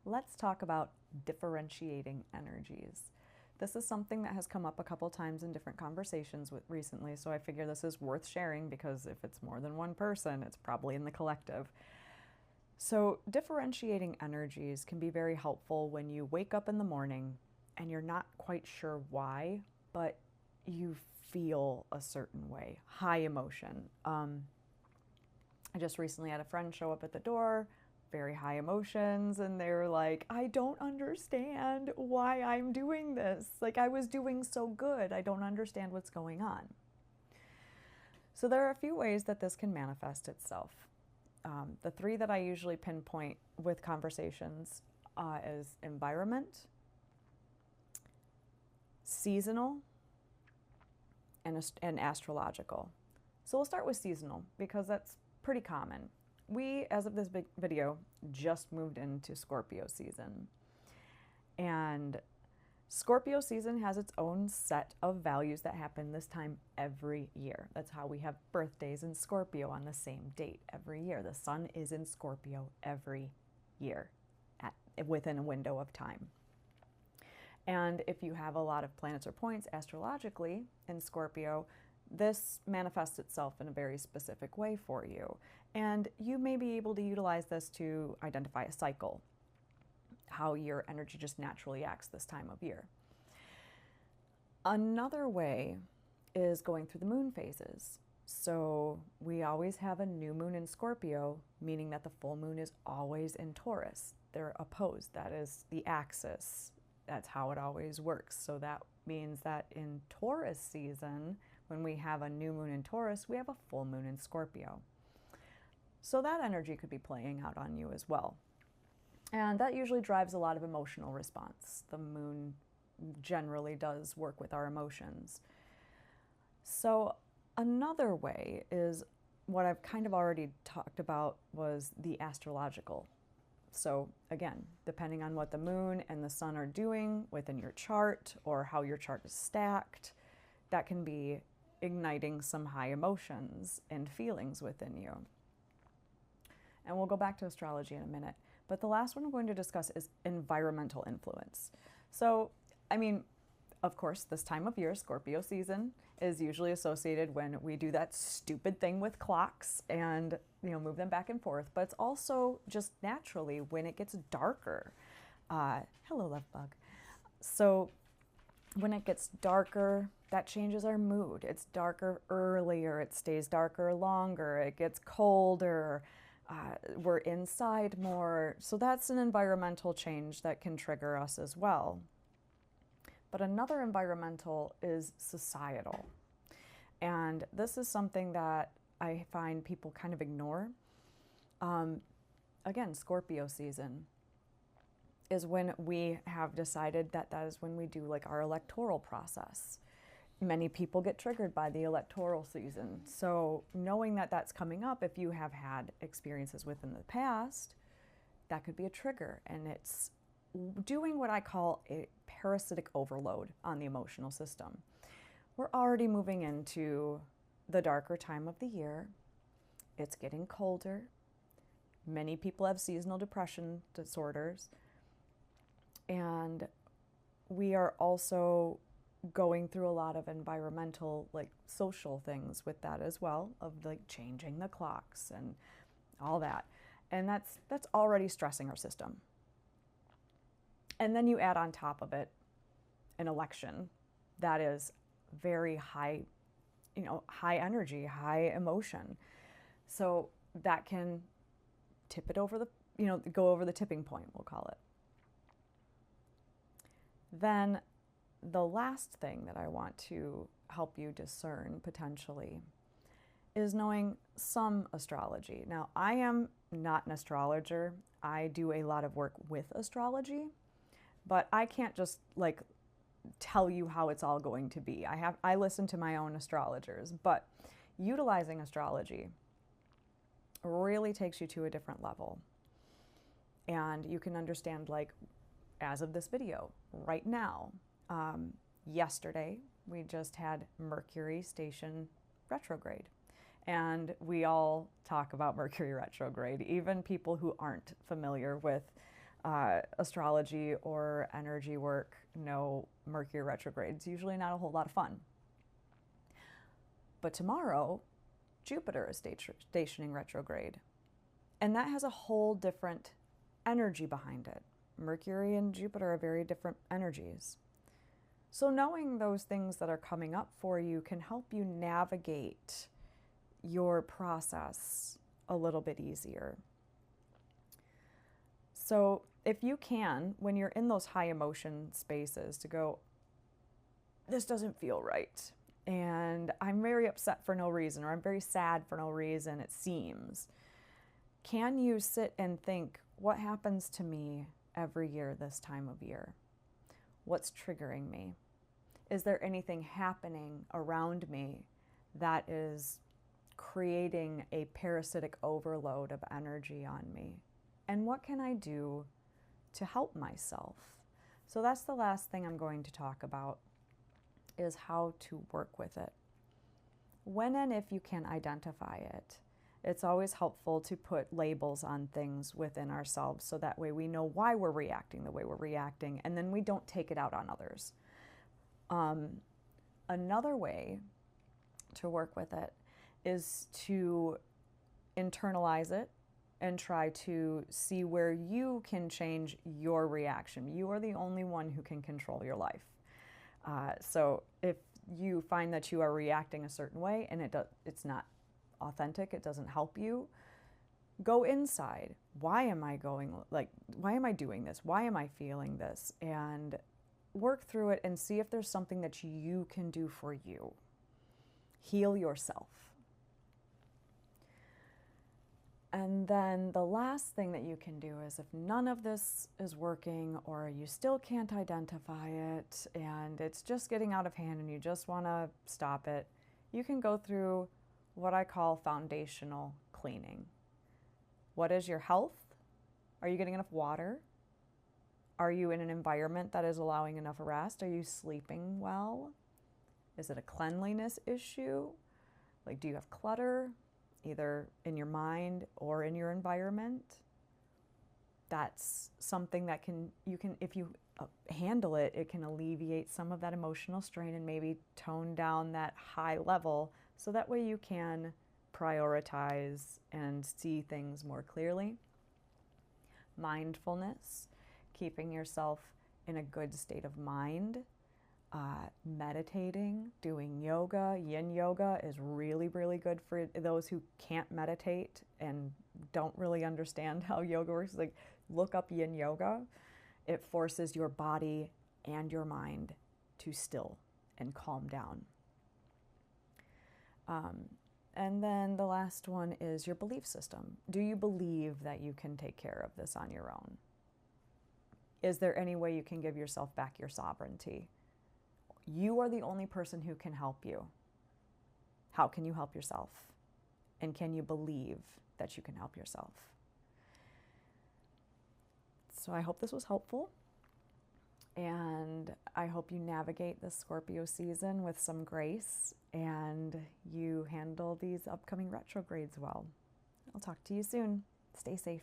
let's talk about differentiating energies. This is something that has come up a couple times in different conversations recently, so I figure this is worth sharing because if it's more than one person, it's probably in the collective. So, differentiating energies can be very helpful when you wake up in the morning and you're not quite sure why, but you feel a certain way, high emotion. I just recently had a friend show up at the door, very high emotions, and they were like, I don't understand why I'm doing this. Like, I was doing so good. I don't understand what's going on. So, there are a few ways that this can manifest itself. The three that I usually pinpoint with conversations is environment, seasonal, and astrological. So we'll start with seasonal because that's pretty common. We, as of this big video, just moved into Scorpio season. And Scorpio season has its own set of values that happen this time every year. That's how we have birthdays in Scorpio on the same date every year. The sun is in Scorpio every year within a window of time. And if you have a lot of planets or points astrologically in Scorpio, this manifests itself in a very specific way for you. And you may be able to utilize this to identify a cycle, how your energy just naturally acts this time of year. Another way is going through the moon phases. So we always have a new moon in Scorpio, meaning that the full moon is always in Taurus. They're opposed. That is the axis. That's how it always works. So that means that in Taurus season, when we have a new moon in Taurus, we have a full moon in Scorpio. So that energy could be playing out on you as well. And that usually drives a lot of emotional response. The moon generally does work with our emotions. So another way is what I've kind of already talked about was the astrological. So again, depending on what the moon and the sun are doing within your chart or how your chart is stacked, that can be igniting some high emotions and feelings within you. And we'll go back to astrology in a minute. But the last one I'm going to discuss is environmental influence. So, I mean, of course, this time of year, Scorpio season, is usually associated when we do that stupid thing with clocks and, move them back and forth. But it's also just naturally when it gets darker. Hello, love bug. So when it gets darker, that changes our mood. It's darker earlier. It stays darker longer. It gets colder. We're inside more. So that's an environmental change that can trigger us as well. But another environmental is societal. And this is something that I find people kind of ignore. Again, Scorpio season is when we have decided that is when we do like our electoral process. Many people get triggered by the electoral season. So knowing that that's coming up, if you have had experiences within the past, that could be a trigger. And it's doing what I call a parasitic overload on the emotional system. We're already moving into the darker time of the year. It's getting colder. Many people have seasonal depression disorders. And we are also going through a lot of environmental, like social things with that as well, of like changing the clocks and all that. And that's already stressing our system. And then you add on top of it an election that is very high, high energy, high emotion. So that can tip it over go over the tipping point, we'll call it. Then the last thing that I want to help you discern potentially is knowing some astrology. Now, I am not an astrologer. I do a lot of work with astrology, but I can't just like tell you how it's all going to be. I listen to my own astrologers, but utilizing astrology really takes you to a different level. And you can understand, like, as of this video, right now, yesterday, we just had Mercury station retrograde. And we all talk about Mercury retrograde, even people who aren't familiar with astrology or energy work know Mercury retrograde is usually not a whole lot of fun. But tomorrow, Jupiter is stationing retrograde. And that has a whole different energy behind it. Mercury and Jupiter are very different energies. So knowing those things that are coming up for you can help you navigate your process a little bit easier. So if you can, when you're in those high emotion spaces, to go, this doesn't feel right, and I'm very upset for no reason, or I'm very sad for no reason, it seems. Can you sit and think, what happens to me every year this time of year? What's triggering me? Is there anything happening around me that is creating a parasitic overload of energy on me? And what can I do to help myself? So that's the last thing I'm going to talk about, is how to work with it. When and if you can identify it, it's always helpful to put labels on things within ourselves, so that way we know why we're reacting the way we're reacting, and then we don't take it out on others. Another way to work with it is to internalize it and try to see where you can change your reaction. You are the only one who can control your life. So if you find that you are reacting a certain way and it's not authentic, it doesn't help you, go inside. Why am I doing this? Why am I feeling this? And work through it and see if there's something that you can do for you. Heal yourself. And then the last thing that you can do is, if none of this is working, or you still can't identify it and it's just getting out of hand and you just want to stop it, you can go through what I call foundational cleaning. What is your health? Are you getting enough water? Are you in an environment that is allowing enough rest? Are you sleeping well? Is it a cleanliness issue? Like, do you have clutter, either in your mind or in your environment? That's something that if you handle it, it can alleviate some of that emotional strain and maybe tone down that high level, so that way you can prioritize and see things more clearly. Mindfulness, keeping yourself in a good state of mind. Meditating, doing yoga. Yin yoga is really, really good for those who can't meditate and don't really understand how yoga works. Like, look up yin yoga. It forces your body and your mind to still and calm down. And then the last one is your belief system. Do you believe that you can take care of this on your own? Is there any way you can give yourself back your sovereignty? You are the only person who can help you. How can you help yourself? And can you believe that you can help yourself? So I hope this was helpful. And I hope you navigate the Scorpio season with some grace and you handle these upcoming retrogrades well. I'll talk to you soon. Stay safe.